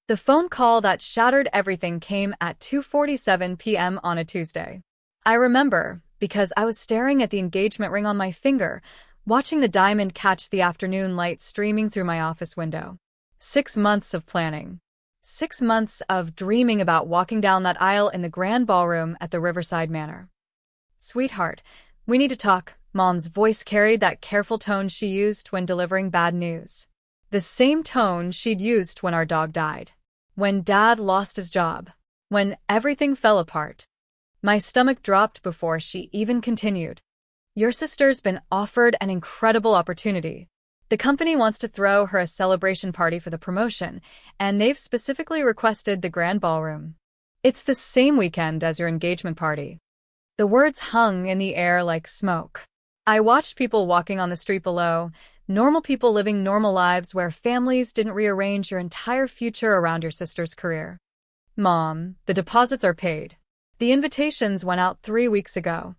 The phone call that shattered everything came at 2:47 p.m. on a Tuesday. I remember, because I was staring at the engagement ring on my finger, watching the diamond catch the afternoon light streaming through my office window. 6 months of planning. 6 months of dreaming about walking down that aisle in the Grand Ballroom at the Riverside Manor. "Sweetheart, we need to talk." Mom's voice carried that careful tone she used when delivering bad news. The same tone she'd used when our dog died. When Dad lost his job. When everything fell apart. My stomach dropped before she even continued. "Your sister's been offered an incredible opportunity. The company wants to throw her a celebration party for the promotion, and they've specifically requested the Grand Ballroom. It's the same weekend as your engagement party." The words hung in the air like smoke. I watched people walking on the street below, normal people living normal lives where families didn't rearrange your entire future around your sister's career. "Mom, the deposits are paid. The invitations went out 3 weeks ago."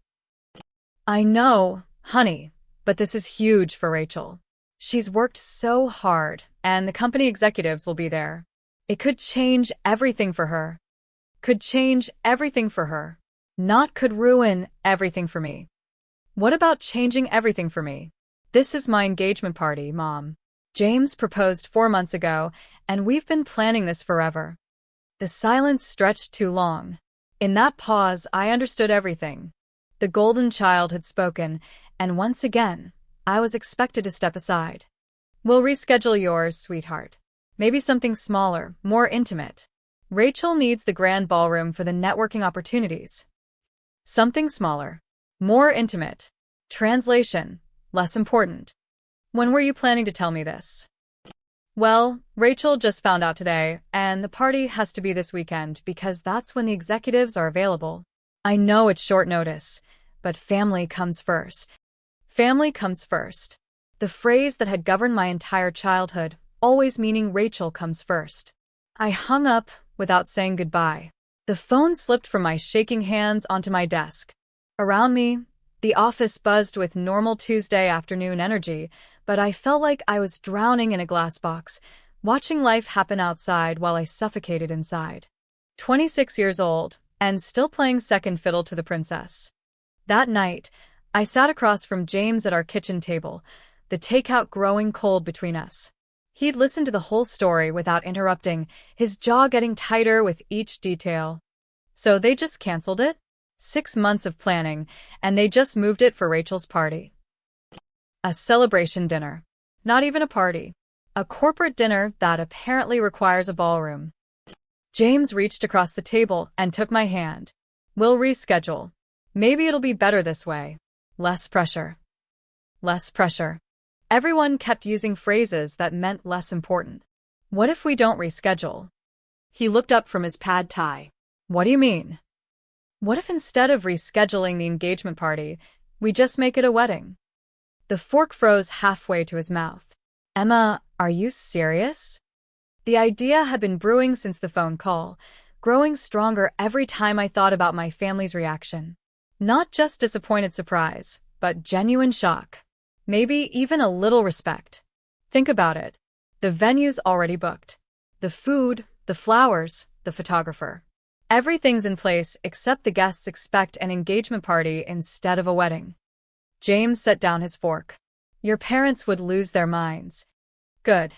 "I know, honey, but this is huge for Rachel. She's worked so hard, and the company executives will be there. It could change everything for her. Could change everything for her. Not could ruin everything for me." "What about changing everything for me? This is my engagement party, Mom. James proposed 4 months ago, and we've been planning this forever." The silence stretched too long. In that pause, I understood everything. The golden child had spoken, and once again, I was expected to step aside. "We'll reschedule yours, sweetheart. Maybe something smaller, more intimate. Rachel needs the Grand Ballroom for the networking opportunities." Something smaller. More intimate. Translation. Less important. "When were you planning to tell me this?" "Well, Rachel just found out today, and the party has to be this weekend because that's when the executives are available. I know it's short notice, but family comes first." Family comes first. The phrase that had governed my entire childhood, always meaning Rachel comes first. I hung up without saying goodbye. The phone slipped from my shaking hands onto my desk. Around me, the office buzzed with normal Tuesday afternoon energy, but I felt like I was drowning in a glass box, watching life happen outside while I suffocated inside. 26 years old, and still playing second fiddle to the princess. That night, I sat across from James at our kitchen table, the takeout growing cold between us. He'd listened to the whole story without interrupting, his jaw getting tighter with each detail. So they just canceled it? 6 months of planning, and they just moved it for Rachel's party. A celebration dinner. Not even a party. A corporate dinner that apparently requires a ballroom. James reached across the table and took my hand. "We'll reschedule. Maybe it'll be better this way. Less pressure." Less pressure. Everyone kept using phrases that meant less important. "What if we don't reschedule?" He looked up from his pad thai. "What do you mean?" "What if instead of rescheduling the engagement party, we just make it a wedding?" The fork froze halfway to his mouth. "Emma, are you serious?" The idea had been brewing since the phone call, growing stronger every time I thought about my family's reaction. Not just disappointed surprise, but genuine shock. Maybe even a little respect. Think about it. The venue's already booked. The food, the flowers, the photographer. Everything's in place except the guests expect an engagement party instead of a wedding. James set down his fork. "Your parents would lose their minds." Good.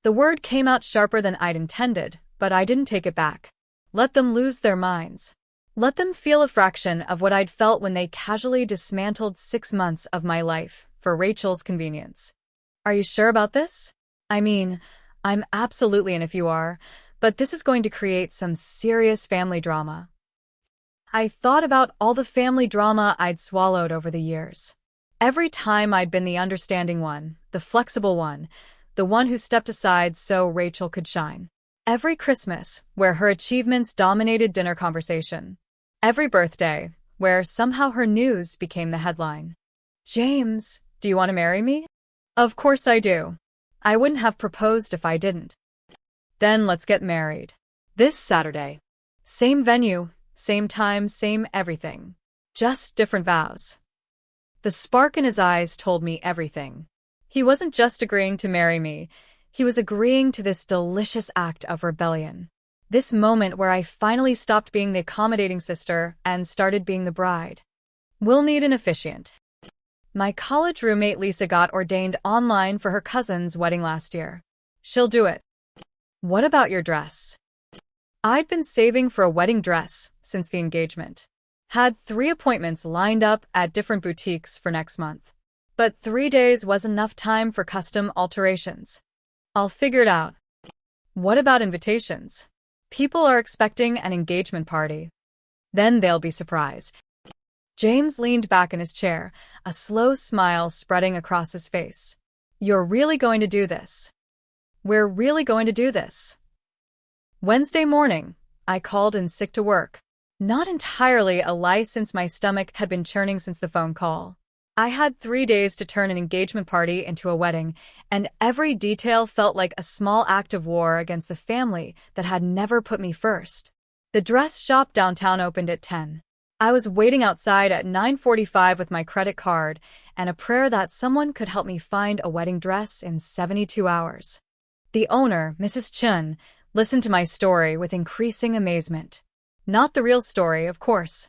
The word came out sharper than I'd intended, but I didn't take it back. Let them lose their minds. Let them feel a fraction of what I'd felt when they casually dismantled 6 months of my life for Rachel's convenience. "Are you sure about this?" "I mean, I'm absolutely in if you are, but this is going to create some serious family drama." I thought about all the family drama I'd swallowed over the years. Every time I'd been the understanding one, the flexible one, the one who stepped aside so Rachel could shine. Every Christmas, where her achievements dominated dinner conversation. Every birthday, where somehow her news became the headline. "James, do you want to marry me?" "Of course I do. I wouldn't have proposed if I didn't." "Then let's get married. This Saturday. Same venue, same time, same everything. Just different vows." The spark in his eyes told me everything. He wasn't just agreeing to marry me. He was agreeing to this delicious act of rebellion. This moment where I finally stopped being the accommodating sister and started being the bride. We'll need an officiant. My college roommate Lisa got ordained online for her cousin's wedding last year. She'll do it. What about your dress? I'd been saving for a wedding dress since the engagement. Had 3 appointments lined up at different boutiques for next month. But 3 days was enough time for custom alterations. I'll figure it out. What about invitations? People are expecting an engagement party. Then they'll be surprised. James leaned back in his chair, a slow smile spreading across his face. You're really going to do this? We're really going to do this. Wednesday morning, I called in sick to work. Not entirely a lie since my stomach had been churning since the phone call. I had 3 days to turn an engagement party into a wedding, and every detail felt like a small act of war against the family that had never put me first. The dress shop downtown opened at 10. I was waiting outside at 9:45 with my credit card and a prayer that someone could help me find a wedding dress in 72 hours. The owner, Mrs. Chun, listened to my story with increasing amazement. Not the real story, of course.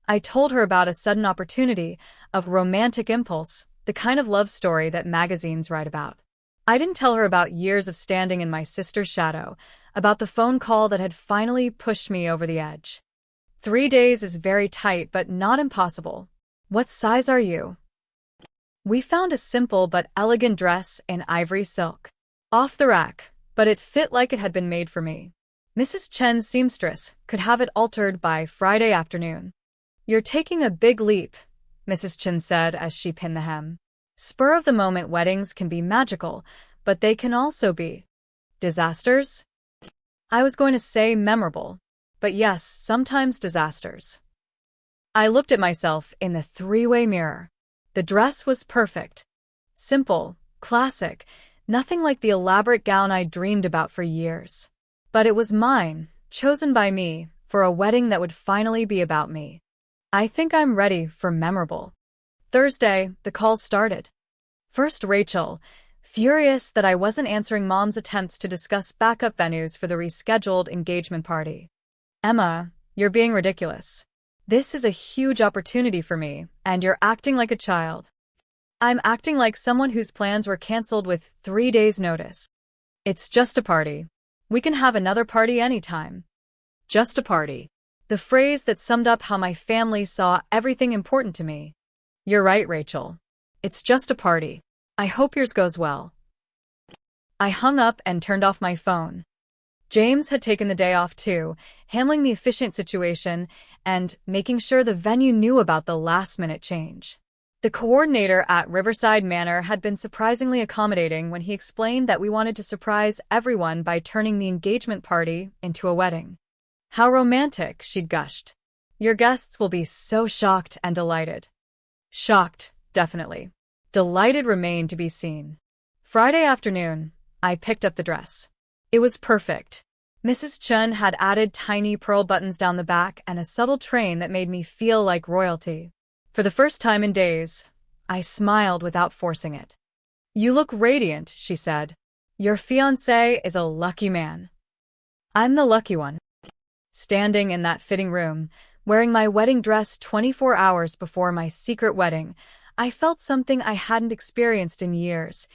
I told her about a sudden opportunity, of romantic impulse, the kind of love story that magazines write about. I didn't tell her about years of standing in my sister's shadow, about the phone call that had finally pushed me over the edge. 3 days is very tight but not impossible. What size are you? We found a simple but elegant dress in ivory silk. Off the rack, but it fit like it had been made for me. Mrs. Chen's seamstress could have it altered by Friday afternoon. You're taking a big leap, Mrs. Chen said as she pinned the hem. Spur-of-the-moment weddings can be magical, but they can also be disasters? I was going to say memorable, but yes, sometimes disasters. I looked at myself in the 3-way mirror. The dress was perfect. Simple, classic, nothing like the elaborate gown I dreamed about for years. But it was mine, chosen by me, for a wedding that would finally be about me. I think I'm ready for memorable. Thursday, the calls started. First Rachel, furious that I wasn't answering Mom's attempts to discuss backup venues for the rescheduled engagement party. Emma, you're being ridiculous. This is a huge opportunity for me, and you're acting like a child. I'm acting like someone whose plans were canceled with 3 days' notice. It's just a party. We can have another party anytime. Just a party. The phrase that summed up how my family saw everything important to me. You're right, Rachel. It's just a party. I hope yours goes well. I hung up and turned off my phone. James had taken the day off too, handling the efficient situation and making sure the venue knew about the last-minute change. The coordinator at Riverside Manor had been surprisingly accommodating when he explained that we wanted to surprise everyone by turning the engagement party into a wedding. How romantic, she'd gushed. Your guests will be so shocked and delighted. Shocked, definitely. Delighted remained to be seen. Friday afternoon, I picked up the dress. It was perfect. Mrs. Chun had added tiny pearl buttons down the back and a subtle train that made me feel like royalty. For the first time in days, I smiled without forcing it. You look radiant, she said. Your fiancé is a lucky man. I'm the lucky one. Standing in that fitting room, wearing my wedding dress 24 hours before my secret wedding, I felt something I hadn't experienced in years.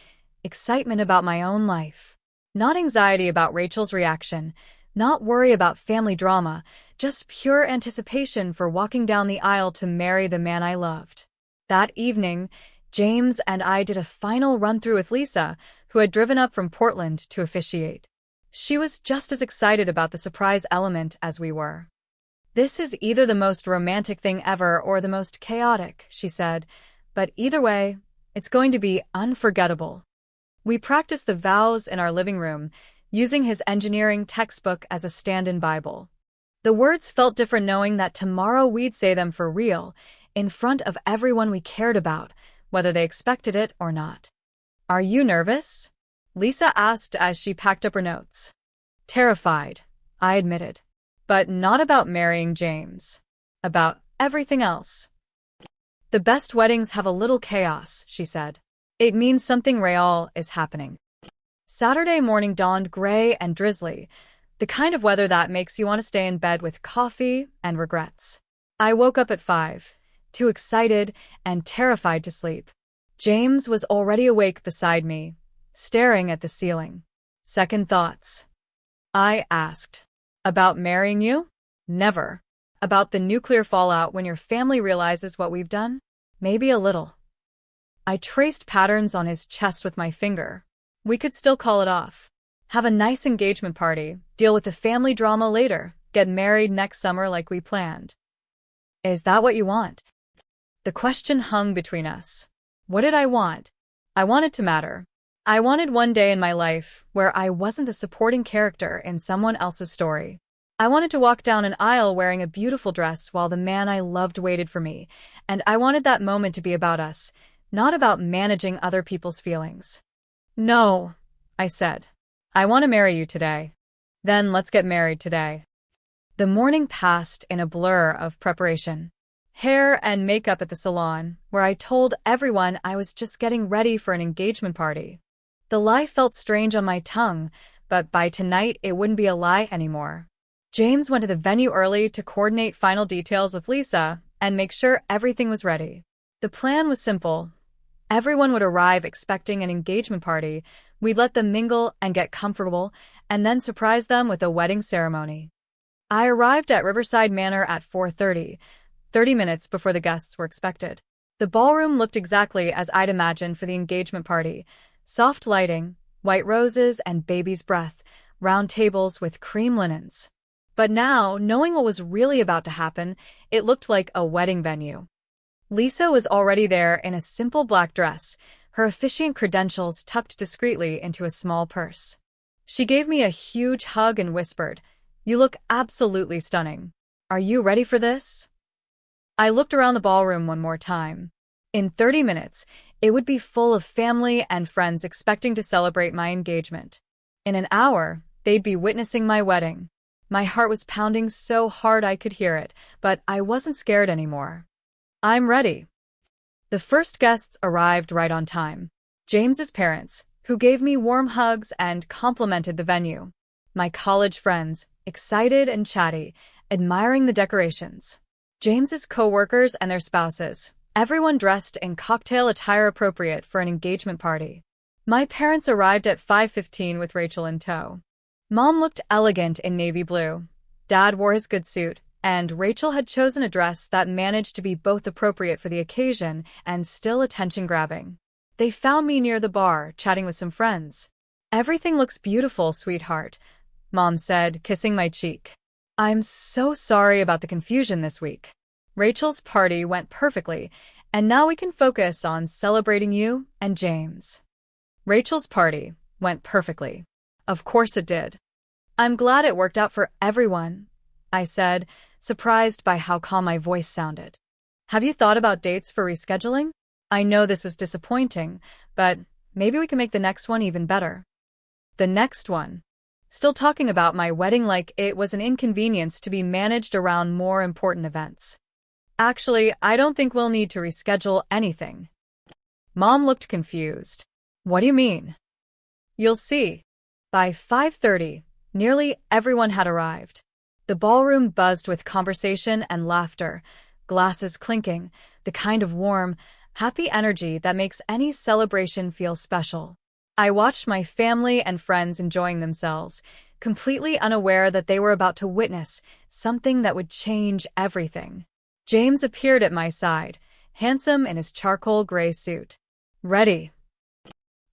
Excitement about my own life. Not anxiety about Rachel's reaction, not worry about family drama, just pure anticipation for walking down the aisle to marry the man I loved. That evening, James and I did a final run-through with Lisa, who had driven up from Portland to officiate. She was just as excited about the surprise element as we were. This is either the most romantic thing ever or the most chaotic, she said, but either way, it's going to be unforgettable. We practiced the vows in our living room, using his engineering textbook as a stand-in Bible. The words felt different knowing that tomorrow we'd say them for real, in front of everyone we cared about, whether they expected it or not. Are you nervous? Lisa asked as she packed up her notes. Terrified, I admitted. But not about marrying James. About everything else. The best weddings have a little chaos, she said. It means something real is happening. Saturday morning dawned gray and drizzly, the kind of weather that makes you want to stay in bed with coffee and regrets. I woke up at 5, too excited and terrified to sleep. James was already awake beside me, staring at the ceiling. Second thoughts. I asked. About marrying you? Never. About the nuclear fallout when your family realizes what we've done? Maybe a little. I traced patterns on his chest with my finger. We could still call it off. Have a nice engagement party, deal with the family drama later, get married next summer like we planned. Is that what you want? The question hung between us. What did I want? I wanted to matter. I wanted one day in my life where I wasn't the supporting character in someone else's story. I wanted to walk down an aisle wearing a beautiful dress while the man I loved waited for me, and I wanted that moment to be about us, not about managing other people's feelings. No, I said. I want to marry you today. Then let's get married today. The morning passed in a blur of preparation. Hair and makeup at the salon, where I told everyone I was just getting ready for an engagement party. The lie felt strange on my tongue, but by tonight it wouldn't be a lie anymore. James went to the venue early to coordinate final details with Lisa and make sure everything was ready. The plan was simple. Everyone would arrive expecting an engagement party. We'd let them mingle and get comfortable, and then surprise them with a wedding ceremony. I arrived at Riverside Manor at 4:30, 30 minutes before the guests were expected. The ballroom looked exactly as I'd imagined for the engagement party. Soft lighting, white roses and baby's breath, round tables with cream linens. But now, knowing what was really about to happen, it looked like a wedding venue. Lisa was already there in a simple black dress, her officiant credentials tucked discreetly into a small purse. She gave me a huge hug and whispered, "You look absolutely stunning. Are you ready for this?" I looked around the ballroom one more time. In 30 minutes, it would be full of family and friends expecting to celebrate my engagement. In an hour, they'd be witnessing my wedding. My heart was pounding so hard I could hear it, but I wasn't scared anymore. I'm ready. The first guests arrived right on time. James's parents, who gave me warm hugs and complimented the venue. My college friends, excited and chatty, admiring the decorations. James's co-workers and their spouses, everyone dressed in cocktail attire appropriate for an engagement party. My parents arrived at 5:15 with Rachel in tow. Mom looked elegant in navy blue. Dad wore his good suit, and Rachel had chosen a dress that managed to be both appropriate for the occasion and still attention-grabbing. They found me near the bar, chatting with some friends. "Everything looks beautiful, sweetheart," Mom said, kissing my cheek. "I'm so sorry about the confusion this week. Rachel's party went perfectly, and now we can focus on celebrating you and James." Rachel's party went perfectly. Of course it did. "I'm glad it worked out for everyone," I said, surprised by how calm my voice sounded. "Have you thought about dates for rescheduling? I know this was disappointing, but maybe we can make the next one even better." The next one. Still talking about my wedding like it was an inconvenience to be managed around more important events. "Actually, I don't think we'll need to reschedule anything." Mom looked confused. "What do you mean?" "You'll see." By 5:30, nearly everyone had arrived. The ballroom buzzed with conversation and laughter, glasses clinking, the kind of warm, happy energy that makes any celebration feel special. I watched my family and friends enjoying themselves, completely unaware that they were about to witness something that would change everything. James appeared at my side, handsome in his charcoal gray suit. "Ready."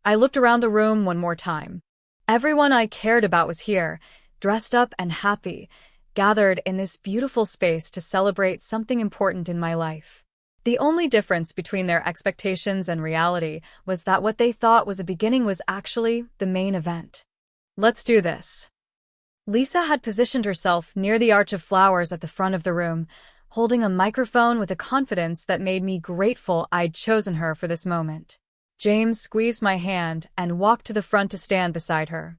I looked around the room one more time. Everyone I cared about was here, dressed up and happy, gathered in this beautiful space to celebrate something important in my life. The only difference between their expectations and reality was that what they thought was a beginning was actually the main event. "Let's do this." Lisa had positioned herself near the arch of flowers at the front of the room, holding a microphone with a confidence that made me grateful I'd chosen her for this moment. James squeezed my hand and walked to the front to stand beside her.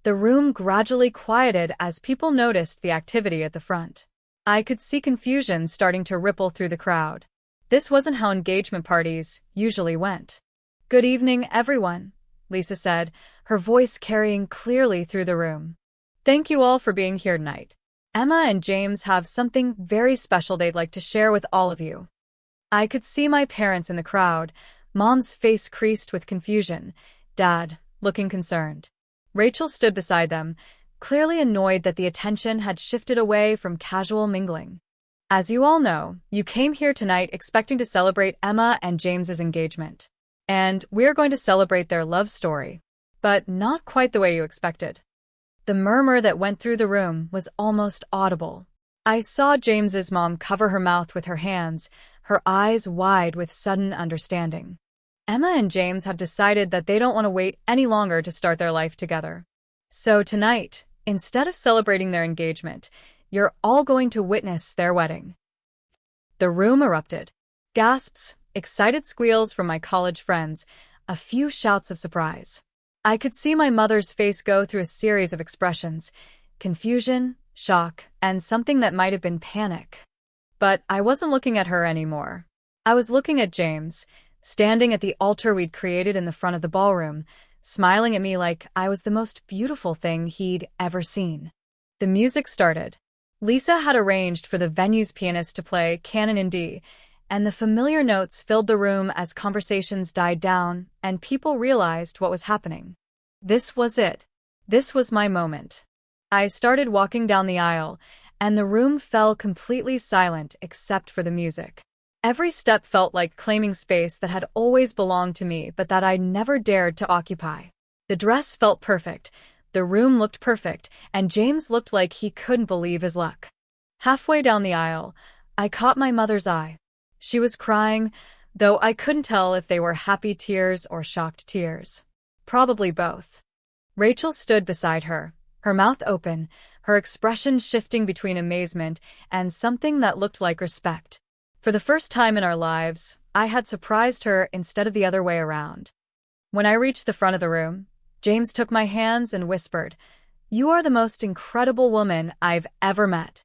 The room gradually quieted as people noticed the activity at the front. I could see confusion starting to ripple through the crowd. This wasn't how engagement parties usually went. "Good evening, everyone," Lisa said, her voice carrying clearly through the room. "Thank you all for being here tonight. Emma and James have something very special they'd like to share with all of you." I could see my parents in the crowd, Mom's face creased with confusion, Dad, looking concerned. Rachel stood beside them, clearly annoyed that the attention had shifted away from casual mingling. "As you all know, you came here tonight expecting to celebrate Emma and James's engagement. And we're going to celebrate their love story. But not quite the way you expected." The murmur that went through the room was almost audible. I saw James's mom cover her mouth with her hands, her eyes wide with sudden understanding. "Emma and James have decided that they don't want to wait any longer to start their life together. So tonight, instead of celebrating their engagement, you're all going to witness their wedding." The room erupted. Gasps, excited squeals from my college friends, a few shouts of surprise. I could see my mother's face go through a series of expressions: confusion, shock, and something that might have been panic. But I wasn't looking at her anymore. I was looking at James, standing at the altar we'd created in the front of the ballroom, smiling at me like I was the most beautiful thing he'd ever seen. The music started. Lisa had arranged for the venue's pianist to play Canon in D, and the familiar notes filled the room as conversations died down and people realized what was happening. This was it. This was my moment. I started walking down the aisle, and the room fell completely silent except for the music. Every step felt like claiming space that had always belonged to me but that I'd never dared to occupy. The dress felt perfect, the room looked perfect, and James looked like he couldn't believe his luck. Halfway down the aisle, I caught my mother's eye. She was crying, though I couldn't tell if they were happy tears or shocked tears. Probably both. Rachel stood beside her, her mouth open, her expression shifting between amazement and something that looked like respect. For the first time in our lives, I had surprised her instead of the other way around. When I reached the front of the room, James took my hands and whispered, "You are the most incredible woman I've ever met."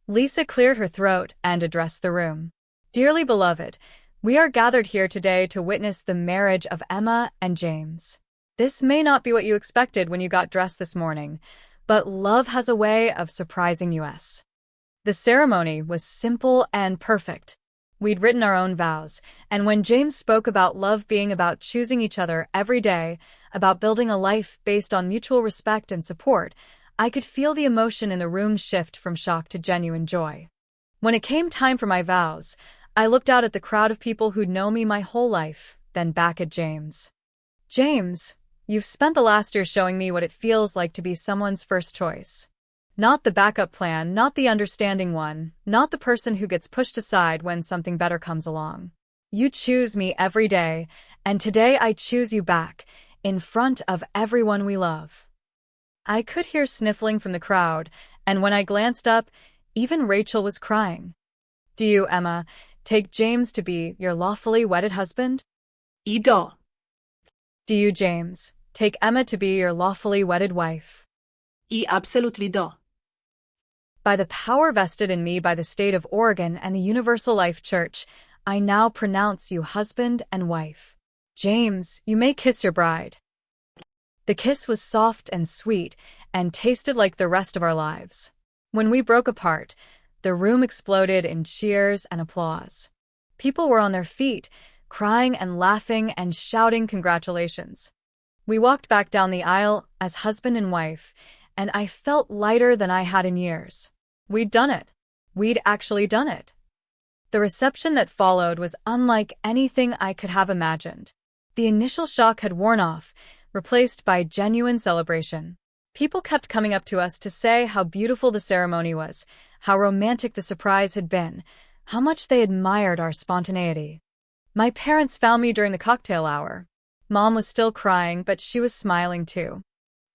Lisa cleared her throat and addressed the room. "Dearly beloved, we are gathered here today to witness the marriage of Emma and James. This may not be what you expected when you got dressed this morning, but love has a way of surprising us." The ceremony was simple and perfect. We'd written our own vows, and when James spoke about love being about choosing each other every day, about building a life based on mutual respect and support, I could feel the emotion in the room shift from shock to genuine joy. When it came time for my vows, I looked out at the crowd of people who'd known me my whole life, then back at James. "James, you've spent the last year showing me what it feels like to be someone's first choice. Not the backup plan, not the understanding one, not the person who gets pushed aside when something better comes along. You choose me every day, and today I choose you back, in front of everyone we love." I could hear sniffling from the crowd, and when I glanced up, even Rachel was crying. "Do you, Emma, take James to be your lawfully wedded husband?" "Ido." "Do you, James, take Emma to be your lawfully wedded wife?" "I absolutely do." By the power vested in me by the state of Oregon and the Universal Life Church, I now pronounce you husband and wife. James, you may kiss your bride. The kiss was soft and sweet and tasted like the rest of our lives. When we broke apart, the room exploded in cheers and applause. People were on their feet, crying and laughing and shouting congratulations. We walked back down the aisle as husband and wife, and I felt lighter than I had in years. We'd done it. We'd actually done it. The reception that followed was unlike anything I could have imagined. The initial shock had worn off, replaced by genuine celebration. People kept coming up to us to say how beautiful the ceremony was, how romantic the surprise had been, how much they admired our spontaneity. My parents found me during the cocktail hour. Mom was still crying, but she was smiling too.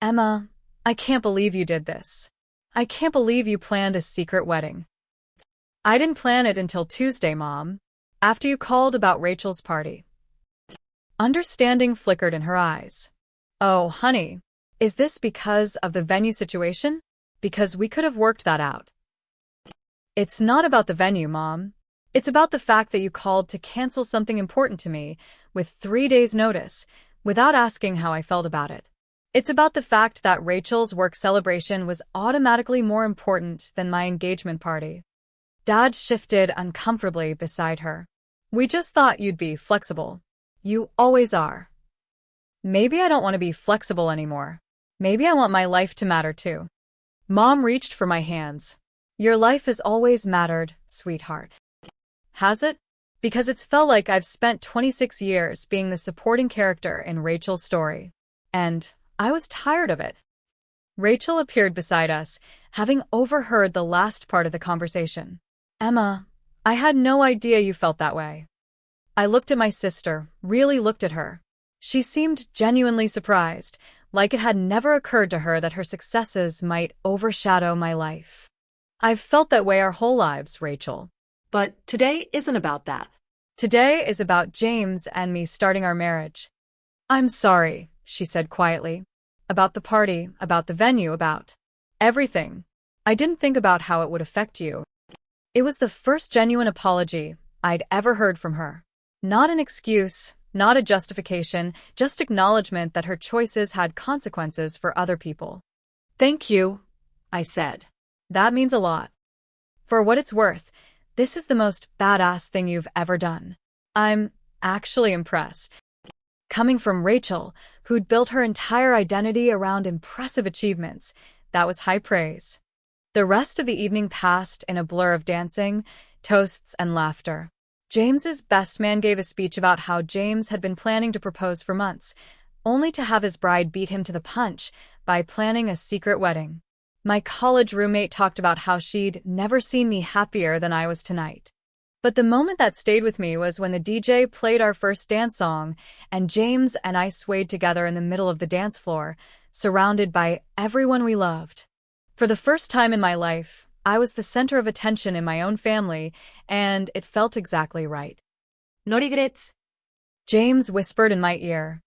"Emma, I can't believe you did this. I can't believe you planned a secret wedding." "I didn't plan it until Tuesday, Mom, after you called about Rachel's party." Understanding flickered in her eyes. "Oh, honey, is this because of the venue situation? Because we could have worked that out." "It's not about the venue, Mom. It's about the fact that you called to cancel something important to me with 3 days' notice, without asking how I felt about it. It's about the fact that Rachel's work celebration was automatically more important than my engagement party. Dad shifted uncomfortably beside her. We just thought you'd be flexible. You always are. Maybe I don't want to be flexible anymore. Maybe I want my life to matter too. Mom reached for my hands. Your life has always mattered, sweetheart. Has it? Because it's felt like I've spent 26 years being the supporting character in Rachel's story. And I was tired of it. Rachel appeared beside us, having overheard the last part of the conversation. Emma, I had no idea you felt that way. I looked at my sister, really looked at her. She seemed genuinely surprised, like it had never occurred to her that her successes might overshadow my life. I've felt that way our whole lives, Rachel. But today isn't about that. Today is about James and me starting our marriage. I'm sorry, she said quietly. About the party, about the venue, about everything. I didn't think about how it would affect you. It was the first genuine apology I'd ever heard from her. Not an excuse, not a justification, just acknowledgement that her choices had consequences for other people. Thank you, I said. That means a lot. For what it's worth, this is the most badass thing you've ever done. I'm actually impressed. Coming from Rachel, who'd built her entire identity around impressive achievements, that was high praise. The rest of the evening passed in a blur of dancing, toasts, and laughter. James's best man gave a speech about how James had been planning to propose for months, only to have his bride beat him to the punch by planning a secret wedding. My college roommate talked about how she'd never seen me happier than I was tonight. But the moment that stayed with me was when the DJ played our first dance song, and James and I swayed together in the middle of the dance floor, surrounded by everyone we loved. For the first time in my life, I was the center of attention in my own family, and it felt exactly right. No regrets. James whispered in my ear.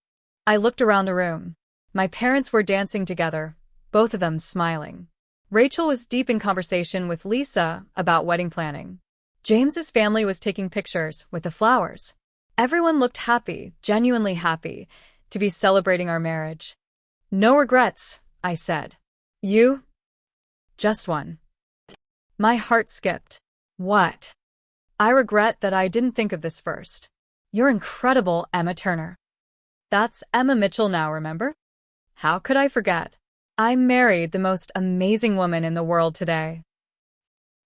I looked around the room. My parents were dancing together, both of them smiling. Rachel was deep in conversation with Lisa about wedding planning. James's family was taking pictures with the flowers. Everyone looked happy, genuinely happy, to be celebrating our marriage. No regrets, I said. You? Just one. My heart skipped. What? I regret that I didn't think of this first. You're incredible, Emma Turner. That's Emma Mitchell now, remember? How could I forget? I married the most amazing woman in the world today.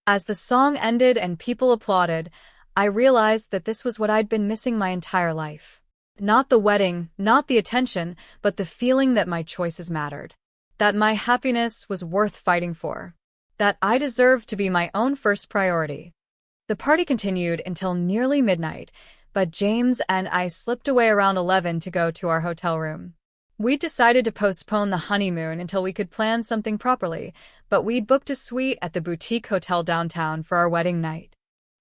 As the song ended and people applauded, I realized that this was what I'd been missing my entire life. Not the wedding, not the attention, but the feeling that my choices mattered. That my happiness was worth fighting for. That I deserved to be my own first priority. The party continued until nearly midnight, but James and I slipped away around 11 to go to our hotel room. We decided to postpone the honeymoon until we could plan something properly, but we'd booked a suite at the boutique hotel downtown for our wedding night.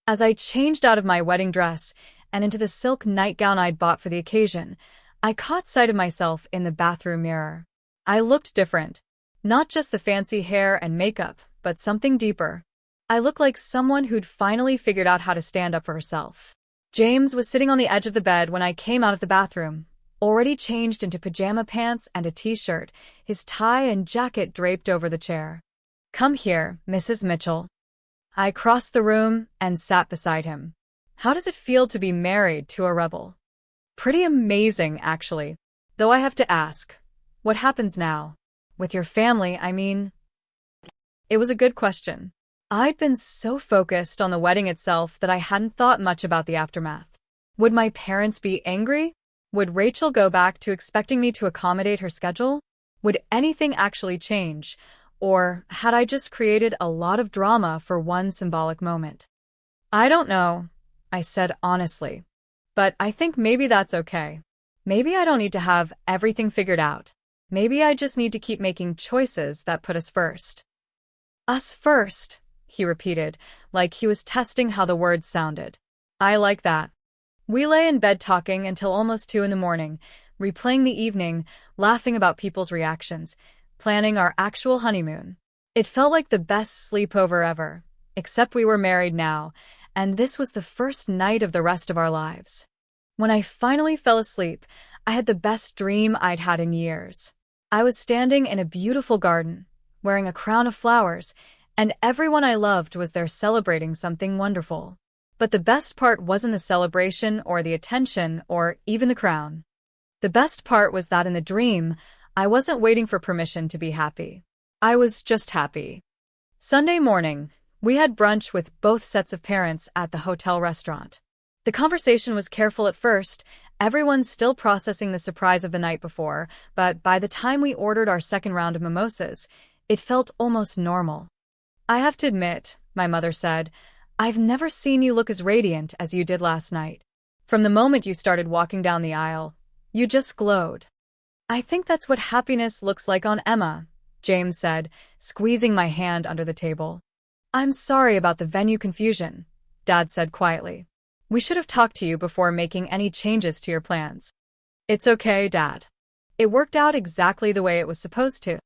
As I changed out of my wedding dress and into the silk nightgown I'd bought for the occasion, I caught sight of myself in the bathroom mirror. I looked different. Not just the fancy hair and makeup, but something deeper. I looked like someone who'd finally figured out how to stand up for herself. James was sitting on the edge of the bed when I came out of the bathroom, already changed into pajama pants and a t-shirt, his tie and jacket draped over the chair. Come here, Mrs. Mitchell. I crossed the room and sat beside him. How does it feel to be married to a rebel? Pretty amazing, actually. Though I have to ask, what happens now? With your family, I mean. It was a good question. I'd been so focused on the wedding itself that I hadn't thought much about the aftermath. Would my parents be angry? Would Rachel go back to expecting me to accommodate her schedule? Would anything actually change? Or had I just created a lot of drama for one symbolic moment? I don't know, I said honestly. But I think maybe that's okay. Maybe I don't need to have everything figured out. Maybe I just need to keep making choices that put us first. Us first, he repeated, like he was testing how the words sounded. I like that. We lay in bed talking until almost 2 a.m, replaying the evening, laughing about people's reactions, planning our actual honeymoon. It felt like the best sleepover ever, except we were married now, and this was the first night of the rest of our lives. When I finally fell asleep, I had the best dream I'd had in years. I was standing in a beautiful garden, wearing a crown of flowers, and everyone I loved was there celebrating something wonderful. But the best part wasn't the celebration or the attention or even the crown. The best part was that in the dream, I wasn't waiting for permission to be happy. I was just happy. Sunday morning, we had brunch with both sets of parents at the hotel restaurant. The conversation was careful at first, everyone still processing the surprise of the night before, but by the time we ordered our second round of mimosas, it felt almost normal. "I have to admit," my mother said, "I've never seen you look as radiant as you did last night. From the moment you started walking down the aisle, you just glowed." "I think that's what happiness looks like on Emma," James said, squeezing my hand under the table. "I'm sorry about the venue confusion," Dad said quietly. "We should have talked to you before making any changes to your plans." "It's okay, Dad. It worked out exactly the way it was supposed to.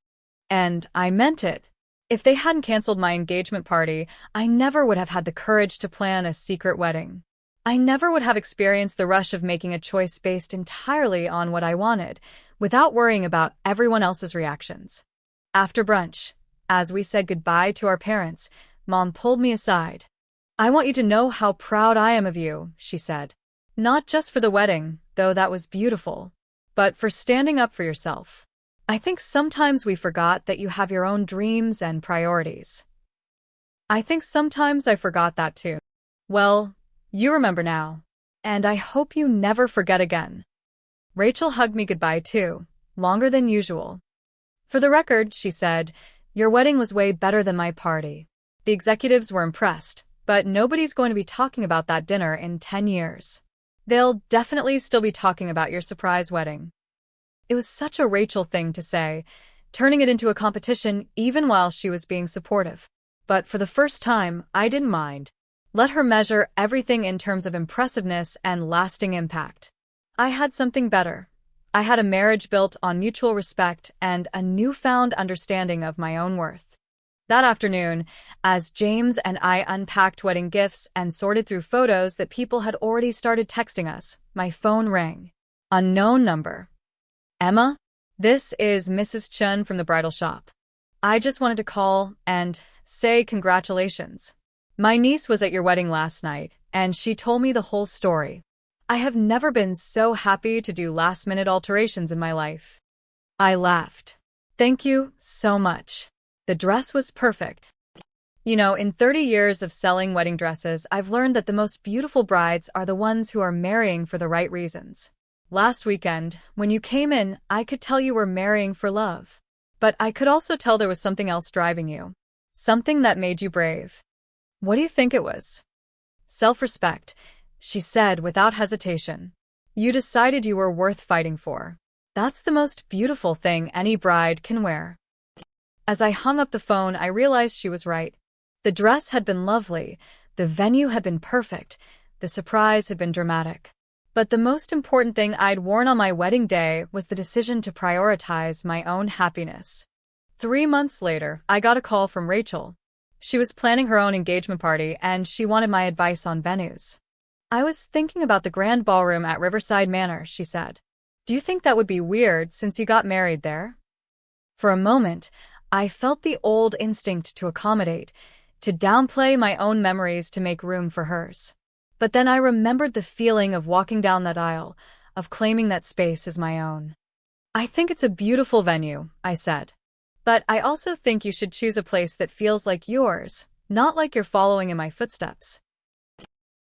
And I meant it. If they hadn't canceled my engagement party, I never would have had the courage to plan a secret wedding. I never would have experienced the rush of making a choice based entirely on what I wanted, without worrying about everyone else's reactions." After brunch, as we said goodbye to our parents, Mom pulled me aside. "I want you to know how proud I am of you," she said. "Not just for the wedding, though that was beautiful, but for standing up for yourself. I think sometimes we forgot that you have your own dreams and priorities." "I think sometimes I forgot that too." "Well, you remember now. And I hope you never forget again." Rachel hugged me goodbye too, longer than usual. "For the record," she said, "your wedding was way better than my party. The executives were impressed, but nobody's going to be talking about that dinner in 10 years. They'll definitely still be talking about your surprise wedding." It was such a Rachel thing to say, turning it into a competition even while she was being supportive. But for the first time, I didn't mind. Let her measure everything in terms of impressiveness and lasting impact. I had something better. I had a marriage built on mutual respect and a newfound understanding of my own worth. That afternoon, as James and I unpacked wedding gifts and sorted through photos that people had already started texting us, my phone rang. Unknown number. "Emma, this is Mrs. Chun from the bridal shop. I just wanted to call and say congratulations. My niece was at your wedding last night, and she told me the whole story. I have never been so happy to do last-minute alterations in my life." I laughed. "Thank you so much. The dress was perfect." You know, in 30 years of selling wedding dresses, I've learned that the most beautiful brides are the ones who are marrying for the right reasons. Last weekend, when you came in, I could tell you were marrying for love. But I could also tell there was something else driving you. Something that made you brave. What do you think it was? "Self-respect," she said without hesitation. "You decided you were worth fighting for. That's the most beautiful thing any bride can wear." As I hung up the phone, I realized she was right. The dress had been lovely, the venue had been perfect, the surprise had been dramatic. But the most important thing I'd worn on my wedding day was the decision to prioritize my own happiness. 3 months later, I got a call from Rachel. She was planning her own engagement party, and she wanted my advice on venues. "I was thinking about the Grand Ballroom at Riverside Manor," she said. "Do you think that would be weird since you got married there?" For a moment, I felt the old instinct to accommodate, to downplay my own memories to make room for hers. But then I remembered the feeling of walking down that aisle, of claiming that space as my own. "I think it's a beautiful venue," I said. "But I also think you should choose a place that feels like yours, not like you're following in my footsteps."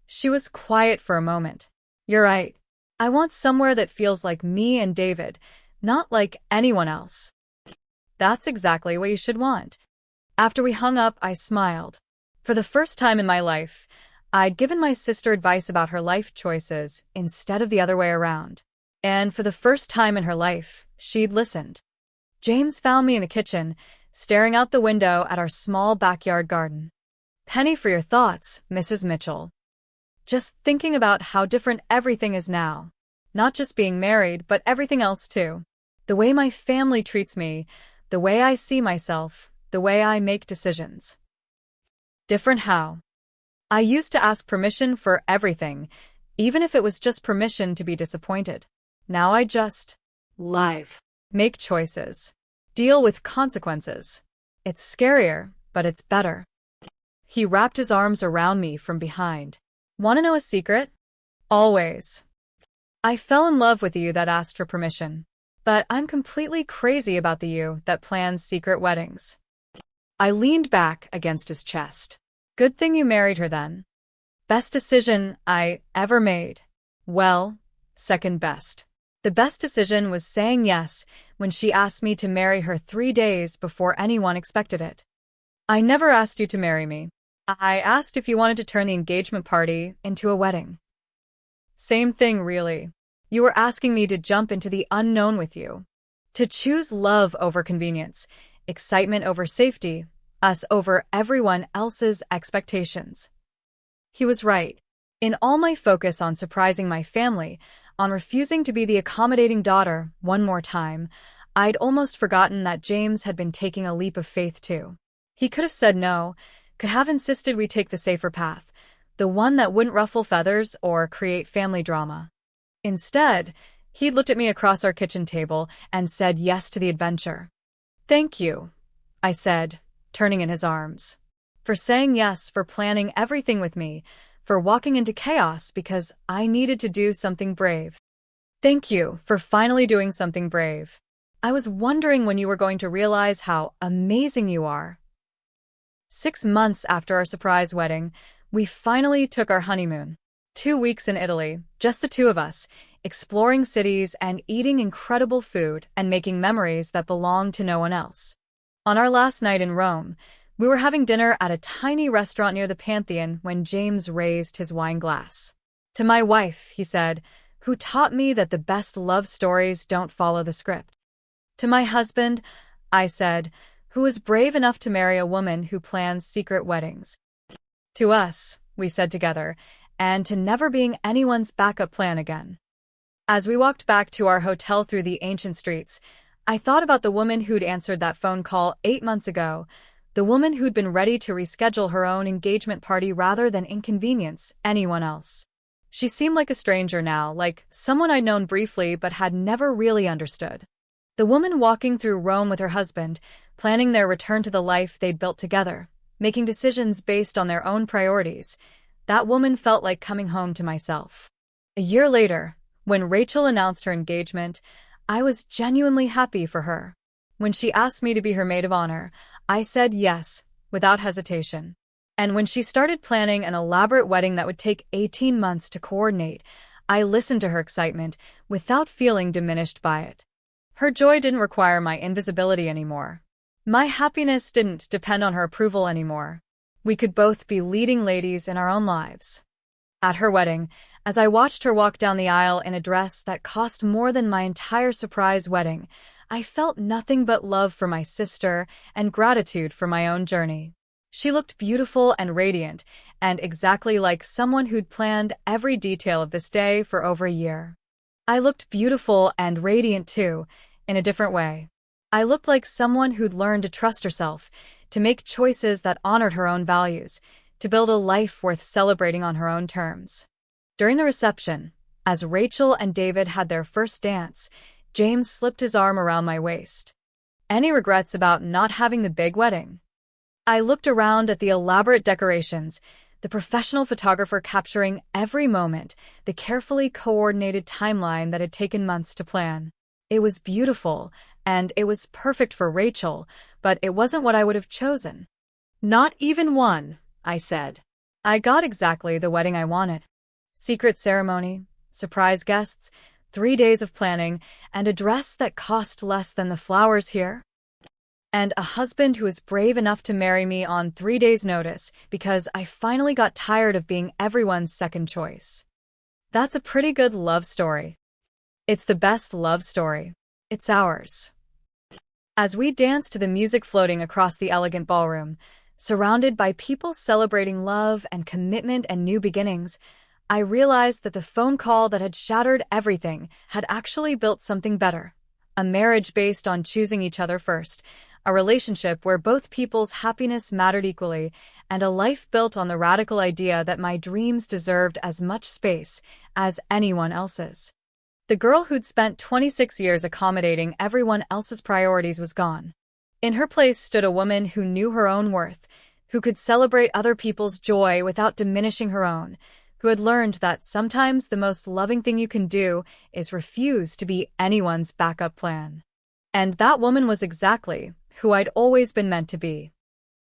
She was quiet for a moment. "You're right. I want somewhere that feels like me and David, not like anyone else." "That's exactly what you should want." After we hung up, I smiled. For the first time in my life, I'd given my sister advice about her life choices instead of the other way around. And for the first time in her life, she'd listened. James found me in the kitchen, staring out the window at our small backyard garden. "Penny for your thoughts, Mrs. Mitchell. Just thinking about how different everything is now. Not just being married, but everything else too. The way my family treats me, the way I see myself, the way I make decisions." Different how? I used to ask permission for everything, even if it was just permission to be disappointed. Now I just Live. make choices, deal with consequences. It's scarier, but it's better. He wrapped his arms around me from behind. Want to know a secret? Always. I fell in love with the you that asked for permission. But I'm completely crazy about the you that plans secret weddings. I leaned back against his chest. Good thing you married her then. Best decision I ever made. Well, second best. The best decision was saying yes when she asked me to marry her 3 days before anyone expected it. I never asked you to marry me. I asked if you wanted to turn the engagement party into a wedding. Same thing, really. You were asking me to jump into the unknown with you. To choose love over convenience, excitement over safety, us over everyone else's expectations. He was right. In all my focus on surprising my family, on refusing to be the accommodating daughter one more time, I'd almost forgotten that James had been taking a leap of faith too. He could have said no, could have insisted we take the safer path, the one that wouldn't ruffle feathers or create family drama. Instead, he'd looked at me across our kitchen table and said yes to the adventure. Thank you, I said, turning in his arms. For saying yes, for planning everything with me, for walking into chaos because I needed to do something brave. Thank you for finally doing something brave. I was wondering when you were going to realize how amazing you are. 6 months after our surprise wedding, we finally took our honeymoon. 2 weeks in Italy, just the two of us, exploring cities and eating incredible food and making memories that belonged to no one else. On our last night in Rome, we were having dinner at a tiny restaurant near the Pantheon when James raised his wine glass. To my wife, he said, who taught me that the best love stories don't follow the script. To my husband, I said, who was brave enough to marry a woman who plans secret weddings. To us, we said together, and to never being anyone's backup plan again. As we walked back to our hotel through the ancient streets, I thought about the woman who'd answered that phone call 8 months ago, the woman who'd been ready to reschedule her own engagement party rather than inconvenience anyone else. She seemed like a stranger now, like someone I'd known briefly but had never really understood. The woman walking through Rome with her husband, planning their return to the life they'd built together, making decisions based on their own priorities. That woman felt like coming home to myself. A year later, when Rachel announced her engagement, I was genuinely happy for her. When she asked me to be her maid of honor, I said yes, without hesitation. And when she started planning an elaborate wedding that would take 18 months to coordinate, I listened to her excitement without feeling diminished by it. Her joy didn't require my invisibility anymore. My happiness didn't depend on her approval anymore. We could both be leading ladies in our own lives. At her wedding, as I watched her walk down the aisle in a dress that cost more than my entire surprise wedding, I felt nothing but love for my sister and gratitude for my own journey. She looked beautiful and radiant, and exactly like someone who'd planned every detail of this day for over a year. I looked beautiful and radiant too, in a different way. I looked like someone who'd learned to trust herself, to make choices that honored her own values, to build a life worth celebrating on her own terms. During the reception, as Rachel and David had their first dance, James slipped his arm around my waist. Any regrets about not having the big wedding? I looked around at the elaborate decorations, the professional photographer capturing every moment, the carefully coordinated timeline that had taken months to plan. It was beautiful, and it was perfect for Rachel, but it wasn't what I would have chosen. Not even one, I said. I got exactly the wedding I wanted. Secret ceremony, surprise guests, 3 days of planning, and a dress that cost less than the flowers here. And a husband who was brave enough to marry me on 3 days' notice because I finally got tired of being everyone's second choice. That's a pretty good love story. It's the best love story. It's ours. As we danced to the music floating across the elegant ballroom, surrounded by people celebrating love and commitment and new beginnings, I realized that the phone call that had shattered everything had actually built something better. A marriage based on choosing each other first, a relationship where both people's happiness mattered equally, and a life built on the radical idea that my dreams deserved as much space as anyone else's. The girl who'd spent 26 years accommodating everyone else's priorities was gone. In her place stood a woman who knew her own worth, who could celebrate other people's joy without diminishing her own, who had learned that sometimes the most loving thing you can do is refuse to be anyone's backup plan. And that woman was exactly who I'd always been meant to be.